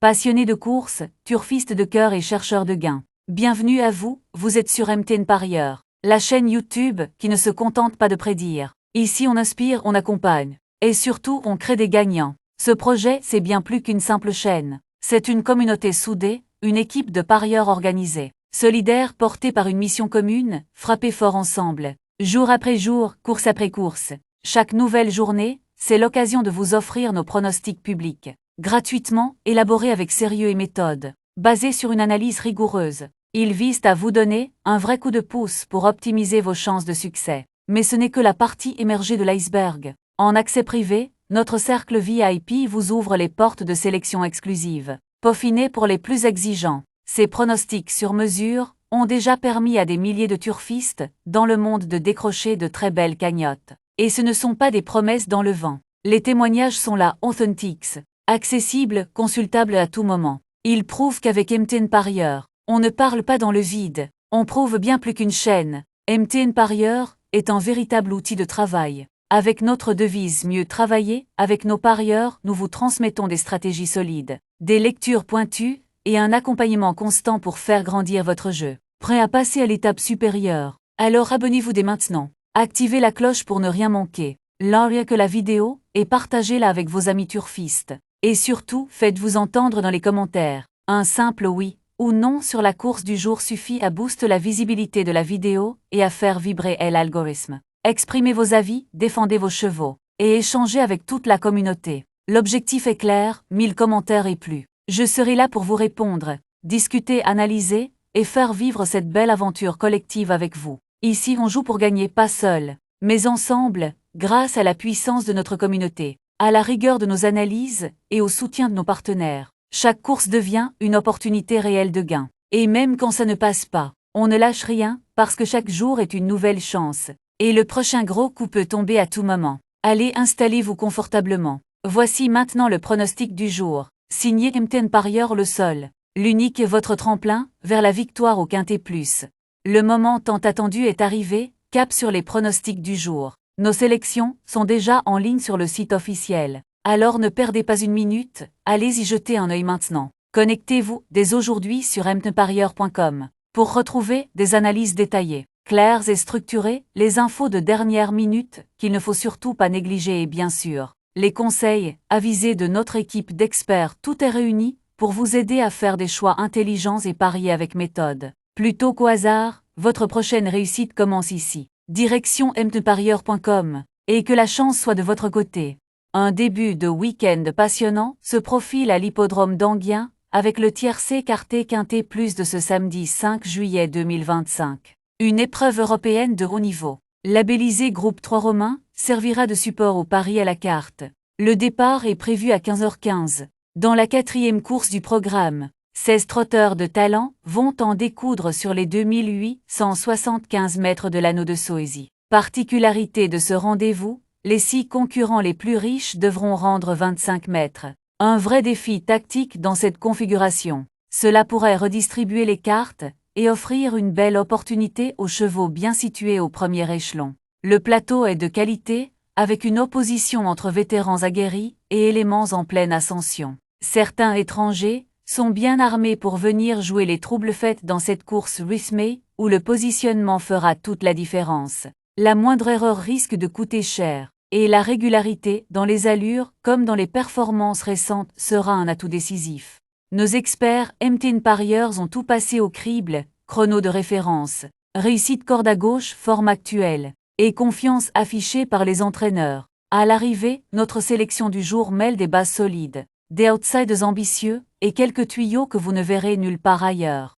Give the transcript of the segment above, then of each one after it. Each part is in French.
Passionnés de course, turfistes de cœur et chercheurs de gains. Bienvenue à vous, vous êtes sur MTN Parieur, la chaîne YouTube qui ne se contente pas de prédire. Ici on inspire, on accompagne. Et surtout on crée des gagnants. Ce projet, c'est bien plus qu'une simple chaîne. C'est une communauté soudée, une équipe de parieurs organisés, solidaires portés par une mission commune, frapper fort ensemble. Jour après jour, course après course. Chaque nouvelle journée, c'est l'occasion de vous offrir nos pronostics publics. Gratuitement, élaborés avec sérieux et méthode. Basés sur une analyse rigoureuse. Ils visent à vous donner un vrai coup de pouce pour optimiser vos chances de succès. Mais ce n'est que la partie émergée de l'iceberg. En accès privé, notre cercle VIP vous ouvre les portes de sélection exclusive. Peaufinés pour les plus exigeants. Ces pronostics sur mesure ont déjà permis à des milliers de turfistes dans le monde de décrocher de très belles cagnottes. Et ce ne sont pas des promesses dans le vent. Les témoignages sont là, authentiques, accessibles, consultables à tout moment. Ils prouvent qu'avec MTN Parieur, on ne parle pas dans le vide, on prouve bien plus qu'une chaîne. MTN Parieur est un véritable outil de travail. Avec notre devise mieux travailler, avec nos parieurs, nous vous transmettons des stratégies solides, des lectures pointues et un accompagnement constant pour faire grandir votre jeu. Prêt à passer à l'étape supérieure? Alors abonnez-vous dès maintenant. Activez la cloche pour ne rien manquer. Likez la vidéo et partagez-la avec vos amis turfistes. Et surtout, faites-vous entendre dans les commentaires. Un simple oui ou non sur la course du jour suffit à booster la visibilité de la vidéo et à faire vibrer l'algorithme. Exprimez vos avis, défendez vos chevaux et échangez avec toute la communauté. L'objectif est clair, 1000 commentaires et plus. Je serai là pour vous répondre, discuter, analyser et faire vivre cette belle aventure collective avec vous. Ici on joue pour gagner, pas seul, mais ensemble, grâce à la puissance de notre communauté, à la rigueur de nos analyses et au soutien de nos partenaires. Chaque course devient une opportunité réelle de gain. Et même quand ça ne passe pas, on ne lâche rien, parce que chaque jour est une nouvelle chance. Et le prochain gros coup peut tomber à tout moment. Allez, installez-vous confortablement. Voici maintenant le pronostic du jour. Signé MTN Parieur le sol. L'unique est votre tremplin vers la victoire au Quintet Plus. Le moment tant attendu est arrivé, cap sur les pronostics du jour. Nos sélections sont déjà en ligne sur le site officiel. Alors ne perdez pas une minute, allez-y jeter un œil maintenant. Connectez-vous dès aujourd'hui sur mtnparieur.com pour retrouver des analyses détaillées, claires et structurées, les infos de dernière minute qu'il ne faut surtout pas négliger et bien sûr, les conseils avisés de notre équipe d'experts, tout est réuni pour vous aider à faire des choix intelligents et parier avec méthode. Plutôt qu'au hasard, votre prochaine réussite commence ici. Direction mtnparieur.com et que la chance soit de votre côté. Un début de week-end passionnant se profile à l'hippodrome d'Enghien avec le tiercé écarté Quintet Plus de ce samedi 5 juillet 2025. Une épreuve européenne de haut niveau. Labellisé Groupe 3 Romain servira de support au pari à la carte. Le départ est prévu à 15h15. Dans la 4e course du programme, 16 trotteurs de talent vont en découdre sur les 2875 mètres de l'anneau de Soésie. Particularité de ce rendez-vous, les 6 concurrents les plus riches devront rendre 25 mètres. Un vrai défi tactique dans cette configuration. Cela pourrait redistribuer les cartes et offrir une belle opportunité aux chevaux bien situés au premier échelon. Le plateau est de qualité, avec une opposition entre vétérans aguerris et éléments en pleine ascension. Certains étrangers sont bien armés pour venir jouer les troubles faits dans cette course rythmée, où le positionnement fera toute la différence. La moindre erreur risque de coûter cher, et la régularité, dans les allures comme dans les performances récentes, sera un atout décisif. Nos experts MTN Parieurs ont tout passé au crible, chrono de référence, réussite corde à gauche, forme actuelle, et confiance affichée par les entraîneurs. À l'arrivée, notre sélection du jour mêle des bases solides, des outsides ambitieux, et quelques tuyaux que vous ne verrez nulle part ailleurs.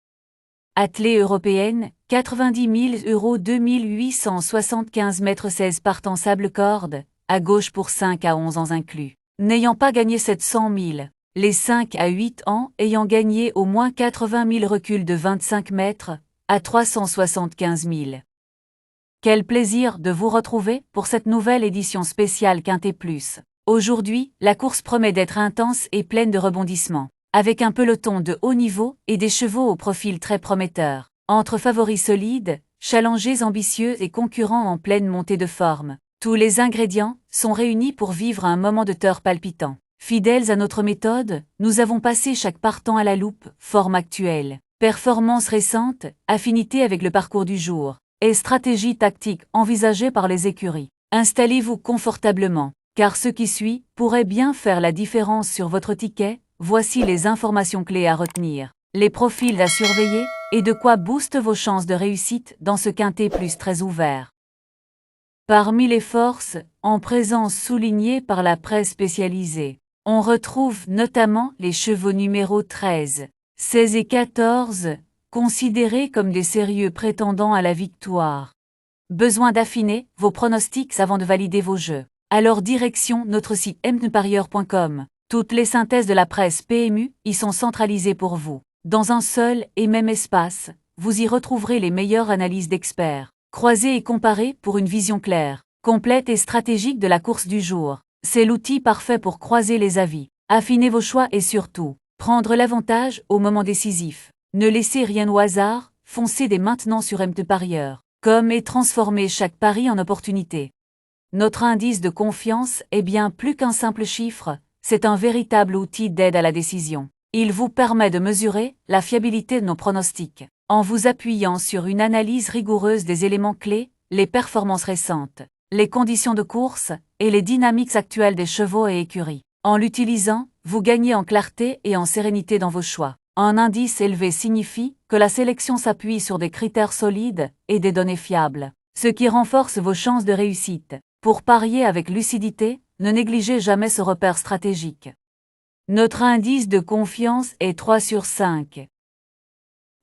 Attelée européenne, 90 000 €, 2875 mètres 16 partant sable corde, à gauche pour 5 à 11 ans inclus. N'ayant pas gagné 700 000, les 5 à 8 ans ayant gagné au moins 80 000 recul de 25 mètres, à 375 000. Quel plaisir de vous retrouver pour cette nouvelle édition spéciale Quintet Plus. Aujourd'hui, la course promet d'être intense et pleine de rebondissements, avec un peloton de haut niveau et des chevaux au profil très prometteur. Entre favoris solides, challengers ambitieux et concurrents en pleine montée de forme, tous les ingrédients sont réunis pour vivre un moment de terre palpitant. Fidèles à notre méthode, nous avons passé chaque partant à la loupe, forme actuelle, performance récente, affinité avec le parcours du jour, et stratégie tactique envisagée par les écuries. Installez-vous confortablement, car ce qui suit pourrait bien faire la différence sur votre ticket. Voici les informations clés à retenir, les profils à surveiller, et de quoi booste vos chances de réussite dans ce quintet plus très ouvert. Parmi les forces, en présence soulignée par la presse spécialisée, on retrouve notamment les chevaux numéro 13, 16 et 14, considérés comme des sérieux prétendants à la victoire. Besoin d'affiner vos pronostics avant de valider vos jeux. Alors direction notre site mtenparieur.com. Toutes les synthèses de la presse PMU y sont centralisées pour vous. Dans un seul et même espace, vous y retrouverez les meilleures analyses d'experts. Croisez et comparez pour une vision claire, complète et stratégique de la course du jour. C'est l'outil parfait pour croiser les avis, affiner vos choix et surtout, prendre l'avantage au moment décisif. Ne laissez rien au hasard, foncez dès maintenant sur mtparieur.com et transformez chaque pari en opportunité. Notre indice de confiance est bien plus qu'un simple chiffre, c'est un véritable outil d'aide à la décision. Il vous permet de mesurer la fiabilité de nos pronostics, en vous appuyant sur une analyse rigoureuse des éléments clés, les performances récentes, les conditions de course et les dynamiques actuelles des chevaux et écuries. En l'utilisant, vous gagnez en clarté et en sérénité dans vos choix. Un indice élevé signifie que la sélection s'appuie sur des critères solides et des données fiables, ce qui renforce vos chances de réussite. Pour parier avec lucidité, ne négligez jamais ce repère stratégique. Notre indice de confiance est 3 sur 5.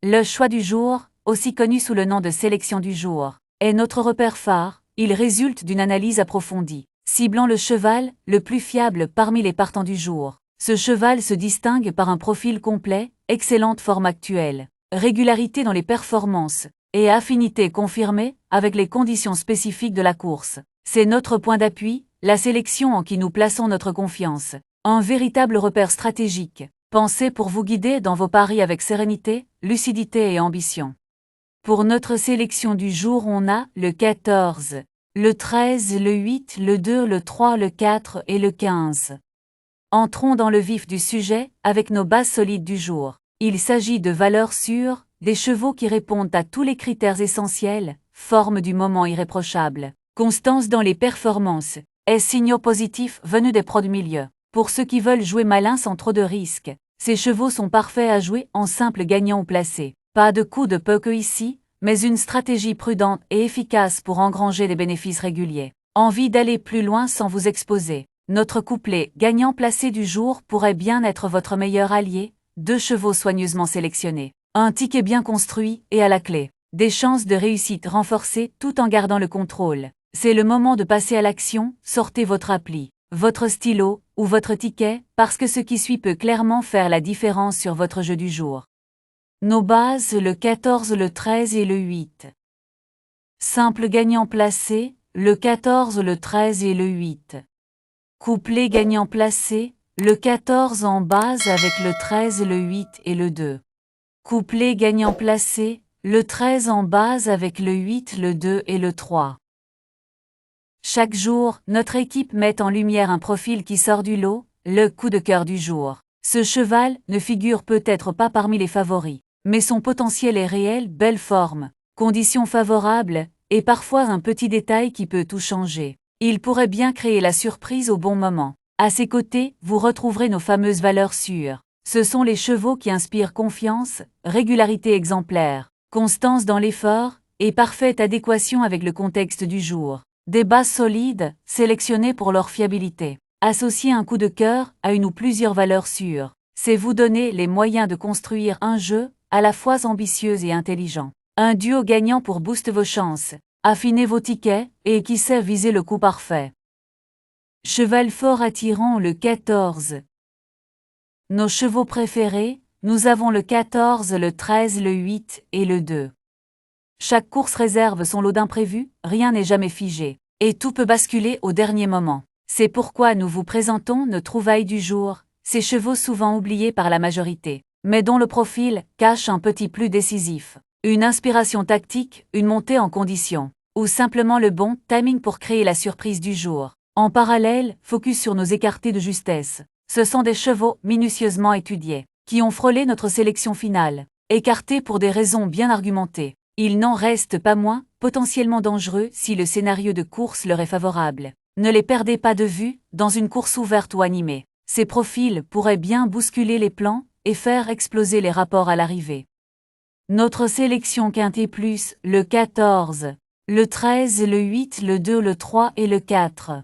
Le choix du jour, aussi connu sous le nom de sélection du jour, est notre repère phare. Il résulte d'une analyse approfondie, ciblant le cheval le plus fiable parmi les partants du jour. Ce cheval se distingue par un profil complet, excellente forme actuelle, régularité dans les performances, et affinité confirmée avec les conditions spécifiques de la course. C'est notre point d'appui, la sélection en qui nous plaçons notre confiance. Un véritable repère stratégique, pensé pour vous guider dans vos paris avec sérénité, lucidité et ambition. Pour notre sélection du jour, on a le 14, le 13, le 8, le 2, le 3, le 4 et le 15. Entrons dans le vif du sujet avec nos bases solides du jour. Il s'agit de valeurs sûres, des chevaux qui répondent à tous les critères essentiels, forme du moment irréprochable, constance dans les performances, et signaux positifs venus des pros du milieu. Pour ceux qui veulent jouer malin sans trop de risques, ces chevaux sont parfaits à jouer en simple gagnant ou placé. Pas de coup de poker ici, mais une stratégie prudente et efficace pour engranger des bénéfices réguliers. Envie d'aller plus loin sans vous exposer. Notre couplet gagnant placé du jour pourrait bien être votre meilleur allié, 2 chevaux soigneusement sélectionnés. Un ticket bien construit et à la clé. Des chances de réussite renforcées tout en gardant le contrôle. C'est le moment de passer à l'action, sortez votre appli, votre stylo ou votre ticket, parce que ce qui suit peut clairement faire la différence sur votre jeu du jour. Nos bases, le 14, le 13 et le 8. Simple gagnant placé, le 14, le 13 et le 8. Couplet gagnant placé, le 14 en base avec le 13, le 8 et le 2. Couplet gagnant placé, le 13 en base avec le 8, le 2 et le 3. Chaque jour, notre équipe met en lumière un profil qui sort du lot, le coup de cœur du jour. Ce cheval ne figure peut-être pas parmi les favoris, mais son potentiel est réel, belle forme, conditions favorables, et parfois un petit détail qui peut tout changer. Il pourrait bien créer la surprise au bon moment. À ses côtés, vous retrouverez nos fameuses valeurs sûres. Ce sont les chevaux qui inspirent confiance, régularité exemplaire, constance dans l'effort, et parfaite adéquation avec le contexte du jour. Des bases solides, sélectionnées pour leur fiabilité. Associer un coup de cœur à une ou plusieurs valeurs sûres, c'est vous donner les moyens de construire un jeu à la fois ambitieux et intelligent. Un duo gagnant pour booster vos chances, affiner vos tickets et qui sait viser le coup parfait. Cheval fort attirant le 14. Nos chevaux préférés, nous avons le 14, le 13, le 8 et le 2. Chaque course réserve son lot d'imprévus, rien n'est jamais figé, et tout peut basculer au dernier moment. C'est pourquoi nous vous présentons nos trouvailles du jour, ces chevaux souvent oubliés par la majorité, mais dont le profil cache un petit plus décisif. Une inspiration tactique, une montée en condition, ou simplement le bon timing pour créer la surprise du jour. En parallèle, focus sur nos écartés de justesse. Ce sont des chevaux minutieusement étudiés, qui ont frôlé notre sélection finale. Écartés pour des raisons bien argumentées, ils n'en restent pas moins potentiellement dangereux si le scénario de course leur est favorable. Ne les perdez pas de vue dans une course ouverte ou animée. Ces profils pourraient bien bousculer les plans et faire exploser les rapports à l'arrivée. Notre sélection quintée plus le 14, le 13, le 8, le 2, le 3 et le 4.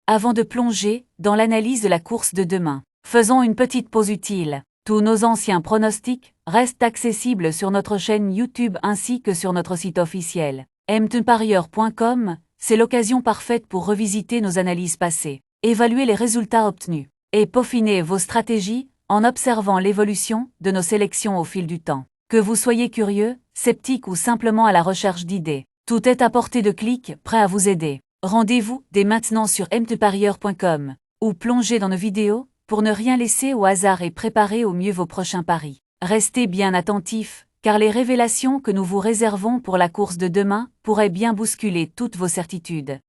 Avant de plonger dans l'analyse de la course de demain, faisons une petite pause utile. Tous nos anciens pronostics restent accessibles sur notre chaîne YouTube ainsi que sur notre site officiel. mtenparieur.com, c'est l'occasion parfaite pour revisiter nos analyses passées, évaluer les résultats obtenus et peaufiner vos stratégies en observant l'évolution de nos sélections au fil du temps. Que vous soyez curieux, sceptique ou simplement à la recherche d'idées, tout est à portée de clic, prêt à vous aider. Rendez-vous dès maintenant sur mtenparieur.com ou plongez dans nos vidéos pour ne rien laisser au hasard et préparer au mieux vos prochains paris. Restez bien attentifs, car les révélations que nous vous réservons pour la course de demain pourraient bien bousculer toutes vos certitudes.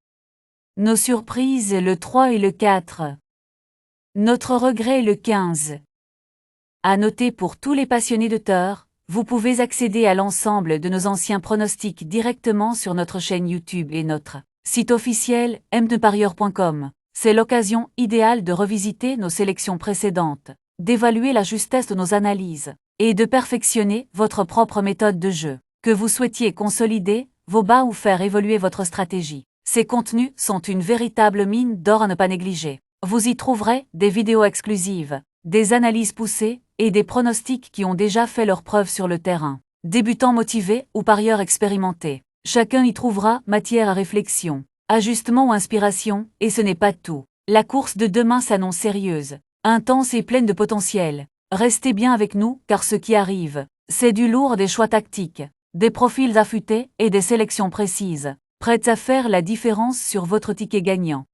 Nos surprises le 3 et le 4. Notre regret le 15. À noter pour tous les passionnés de teurs, vous pouvez accéder à l'ensemble de nos anciens pronostics directement sur notre chaîne YouTube et notre site officiel mtenparieur.com. C'est l'occasion idéale de revisiter nos sélections précédentes, d'évaluer la justesse de nos analyses et de perfectionner votre propre méthode de jeu. Que vous souhaitiez consolider vos bas ou faire évoluer votre stratégie, ces contenus sont une véritable mine d'or à ne pas négliger. Vous y trouverez des vidéos exclusives, des analyses poussées et des pronostics qui ont déjà fait leurs preuves sur le terrain. Débutants motivés ou parieurs expérimentés, chacun y trouvera matière à réflexion, ajustement ou inspiration, et ce n'est pas tout. La course de demain s'annonce sérieuse, intense et pleine de potentiel. Restez bien avec nous, car ce qui arrive, c'est du lourd, des choix tactiques, des profils affûtés et des sélections précises, prêtes à faire la différence sur votre ticket gagnant.